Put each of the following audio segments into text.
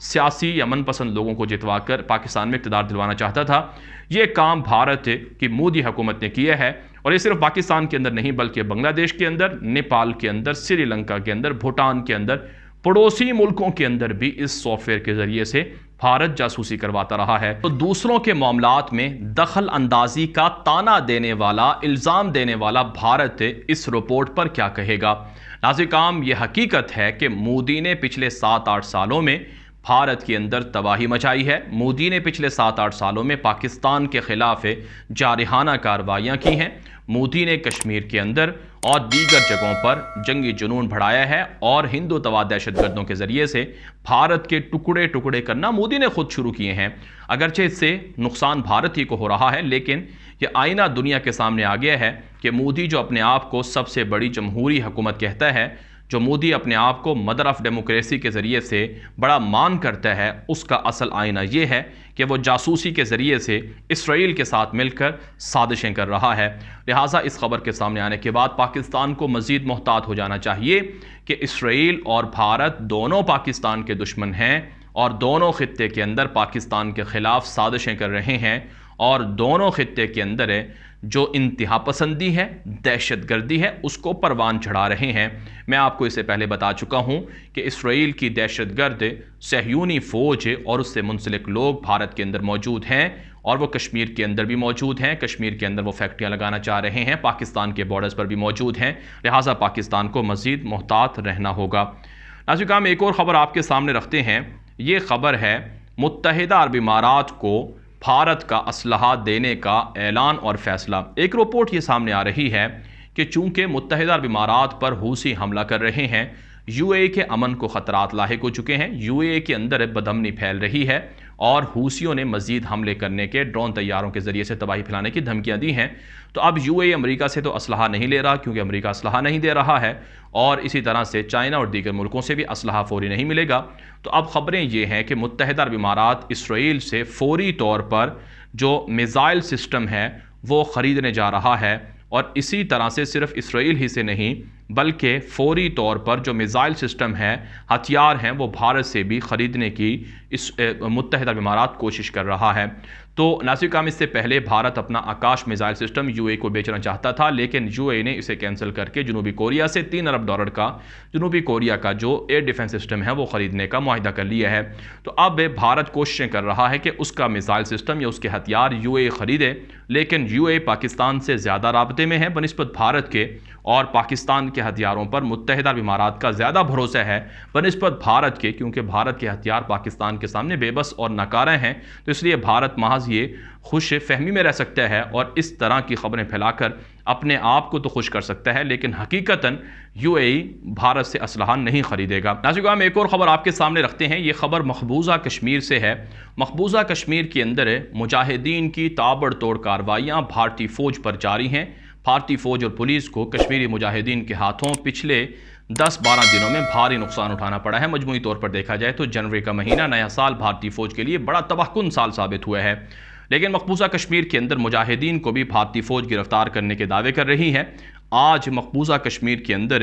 سیاسی یا من پسند لوگوں کو جتوا کر پاکستان میں اقتدار دلوانا چاہتا تھا۔ یہ کام بھارت کی مودی حکومت نے کیا ہے، اور یہ صرف پاکستان کے اندر نہیں بلکہ بنگلہ دیش کے اندر، نیپال کے اندر، سری لنکا کے اندر، بھوٹان کے اندر، پڑوسی ملکوں کے اندر بھی اس سافٹ ویئر کے ذریعے سے بھارت جاسوسی کرواتا رہا ہے۔ تو دوسروں کے معاملات میں دخل اندازی کا تانا دینے والا، الزام دینے والا بھارت اس رپورٹ پر کیا کہے گا؟ ناظرین، یہ حقیقت ہے کہ مودی نے پچھلے 7-8 سالوں میں بھارت کے اندر تباہی مچائی ہے۔ مودی نے پچھلے 7-8 سالوں میں پاکستان کے خلاف جارحانہ کارروائیاں کی ہیں۔ مودی نے کشمیر کے اندر اور دیگر جگہوں پر جنگی جنون بڑھایا ہے، اور ہندوتوا دہشت گردوں کے ذریعے سے بھارت کے ٹکڑے ٹکڑے کرنا مودی نے خود شروع کیے ہیں۔ اگرچہ اس سے نقصان بھارت ہی کو ہو رہا ہے، لیکن یہ آئینہ دنیا کے سامنے آ گیا ہے کہ مودی جو اپنے آپ کو سب سے بڑی جمہوری حکومت کہتا ہے، جو مودی اپنے آپ کو مدر آف ڈیموکریسی کے ذریعے سے بڑا مان کرتا ہے، اس کا اصل آئینہ یہ ہے کہ وہ جاسوسی کے ذریعے سے اسرائیل کے ساتھ مل کر سازشیں کر رہا ہے۔ لہٰذا اس خبر کے سامنے آنے کے بعد پاکستان کو مزید محتاط ہو جانا چاہیے کہ اسرائیل اور بھارت دونوں پاکستان کے دشمن ہیں، اور دونوں خطے کے اندر پاکستان کے خلاف سازشیں کر رہے ہیں، اور دونوں خطے کے اندر جو انتہا پسندی ہے، دہشت گردی ہے، اس کو پروان چڑھا رہے ہیں۔ میں آپ کو اس سے پہلے بتا چکا ہوں کہ اسرائیل کی دہشت گرد صہیونی فوج اور اس سے منسلک لوگ بھارت کے اندر موجود ہیں، اور وہ کشمیر کے اندر بھی موجود ہیں۔ کشمیر کے اندر وہ فیکٹریاں لگانا چاہ رہے ہیں، پاکستان کے بارڈرز پر بھی موجود ہیں، لہٰذا پاکستان کو مزید محتاط رہنا ہوگا۔ ناظرین، ایک اور خبر آپ کے سامنے رکھتے ہیں۔ یہ خبر ہے متحدہ عرب امارات کو بھارت کا اسلحہ دینے کا اعلان اور فیصلہ۔ ایک رپورٹ یہ سامنے آ رہی ہے کہ چونکہ متحدہ عرب امارات پر حوثی حملہ کر رہے ہیں، یو اے ای کے امن کو خطرات لاحق ہو چکے ہیں، یو اے ای کے اندر بدامنی پھیل رہی ہے، اور حوثیوں نے مزید حملے کرنے کے ڈرون طیاروں کے ذریعے سے تباہی پھیلانے کی دھمکیاں دی ہیں۔ تو اب یو اے ای امریکہ سے تو اسلحہ نہیں لے رہا، کیونکہ امریکہ اسلحہ نہیں دے رہا ہے، اور اسی طرح سے چائنا اور دیگر ملکوں سے بھی اسلحہ فوری نہیں ملے گا۔ تو اب خبریں یہ ہیں کہ متحدہ عرب امارات اسرائیل سے فوری طور پر جو میزائل سسٹم ہے وہ خریدنے جا رہا ہے، اور اسی طرح سے صرف اسرائیل ہی سے نہیں بلکہ فوری طور پر جو میزائل سسٹم ہے، ہتھیار ہیں، وہ بھارت سے بھی خریدنے کی اس متحدہ عرب امارات کوشش کر رہا ہے۔ تو ناظرین، اس سے پہلے بھارت اپنا آکاش میزائل سسٹم یو اے کو بیچنا چاہتا تھا، لیکن یو اے نے اسے کینسل کر کے جنوبی کوریا سے $3 ارب کا جنوبی کوریا کا جو ایئر ڈیفنس سسٹم ہے وہ خریدنے کا معاہدہ کر لیا ہے۔ تو اب بھارت کوششیں کر رہا ہے کہ اس کا میزائل سسٹم یا اس کے ہتھیار یو اے خریدے، لیکن یو اے پاکستان سے زیادہ رابطے میں ہے بنسبت بھارت کے، اور پاکستان کے ہتھیاروں پر متحدہ عرب امارات کا زیادہ بھروسہ ہے بنسبت بھارت کے، کیونکہ بھارت کے ہتھیار پاکستان کے سامنے بے بس اور ناکارہ ہیں۔ تو اس لیے بھارت محض یہ خوش فہمی میں رہ سکتا ہے اور اس طرح کی خبریں پھیلا کر اپنے آپ کو تو خوش کر سکتا ہے، لیکن حقیقتاً یو اے ای بھارت سے اسلحہ نہیں خریدے گا۔ ناظرین، ایک اور خبر آپ کے سامنے رکھتے ہیں۔ یہ خبر مقبوضہ کشمیر سے ہے۔ مقبوضہ کشمیر کے اندر مجاہدین کی تابڑ توڑ کارروائیاں بھارتی فوج پر جاری ہیں۔ بھارتی فوج اور پولیس کو کشمیری مجاہدین کے ہاتھوں پچھلے 10-12 دنوں میں بھاری نقصان اٹھانا پڑا ہے۔ مجموعی طور پر دیکھا جائے تو جنوری کا مہینہ نیا سال بھارتی فوج کے لیے بڑا تباہ کن سال ثابت ہوا ہے، لیکن مقبوضہ کشمیر کے اندر مجاہدین کو بھی بھارتی فوج گرفتار کرنے کے دعوے کر رہی ہے۔ آج مقبوضہ کشمیر کے اندر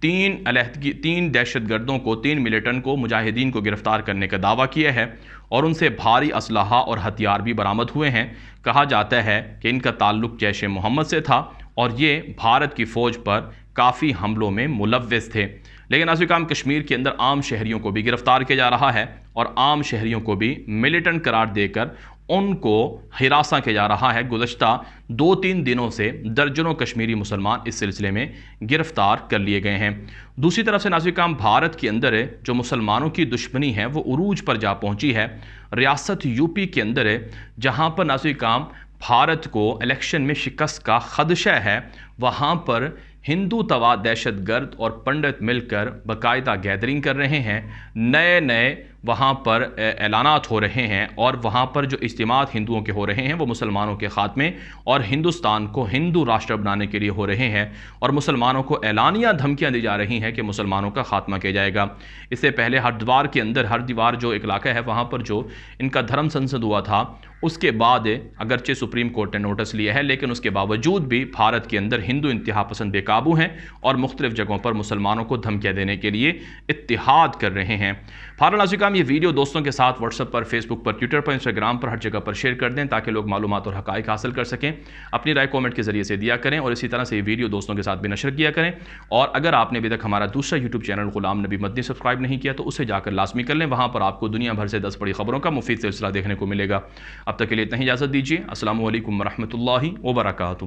تین دہشت گردوں کو، 3 ملیٹنٹ کو، مجاہدین کو گرفتار کرنے کا دعویٰ کیا ہے، اور ان سے بھاری اسلحہ اور ہتھیار بھی برآمد ہوئے ہیں۔ کہا جاتا ہے کہ ان کا تعلق جیش محمد سے تھا، اور یہ بھارت کی فوج پر کافی حملوں میں ملوث تھے۔ لیکن ناظرین، کشمیر کے اندر عام شہریوں کو بھی گرفتار کیا جا رہا ہے، اور عام شہریوں کو بھی ملیٹنٹ قرار دے کر ان کو ہراساں کیا جا رہا ہے۔ گزشتہ 2-3 دنوں سے درجنوں کشمیری مسلمان اس سلسلے میں گرفتار کر لیے گئے ہیں۔ دوسری طرف سے ناظرین، بھارت کے اندر جو مسلمانوں کی دشمنی ہے وہ عروج پر جا پہنچی ہے۔ ریاست یو پی کے اندر جہاں پر ناظرین بھارت کو الیکشن میں شکست کا خدشہ ہے، وہاں پر ہندوتوا دہشت گرد اور پنڈت مل کر باقاعدہ گیدرنگ کر رہے ہیں، نئے وہاں پر اعلانات ہو رہے ہیں، اور وہاں پر جو اجتماعات ہندوؤں کے ہو رہے ہیں وہ مسلمانوں کے خاتمے اور ہندوستان کو ہندو راشٹر بنانے کے لیے ہو رہے ہیں، اور مسلمانوں کو اعلانیہ دھمکیاں دی جا رہی ہیں کہ مسلمانوں کا خاتمہ کیا جائے گا۔ اس سے پہلے ہردوار کے اندر، ہردوار جو علاقہ ہے وہاں پر جو ان کا دھرم سنسد ہوا تھا، اس کے بعد اگرچہ سپریم کورٹ نے نوٹس لیا ہے، لیکن اس کے باوجود بھی بھارت کے اندر ہندو انتہا پسند بے قابو ہیں اور مختلف جگہوں پر مسلمانوں کو دھمکیاں دینے کے لیے اتحاد کر رہے ہیں۔ بہرحال ناظرین، کرام یہ ویڈیو دوستوں کے ساتھ واٹس ایپ پر، فیس بک پر، ٹویٹر پر، انسٹاگرام پر ہر جگہ پر شیئر کر دیں تاکہ لوگ معلومات اور حقائق حاصل کر سکیں. اپنی رائے کومنٹ کے ذریعے سے دیا کریں اور اسی طرح سے یہ ویڈیو دوستوں کے ساتھ بھی نشر کیا کریں. اور اگر آپ نے ابھی تک ہمارا دوسرا یوٹیوب چینل غلام نبی مدنی سبسکرائب نہیں کیا تو اسے جا کر لازمی کر لیں. وہاں پر آپ کو دنیا بھر سے 10 بڑی خبروں کا مفید سلسلہ دیکھنے کو ملے گا. اب تک کے لیے اتنا ہی اجازت دیجیے. السلام علیکم ورحمۃ اللہ وبرکاتہ.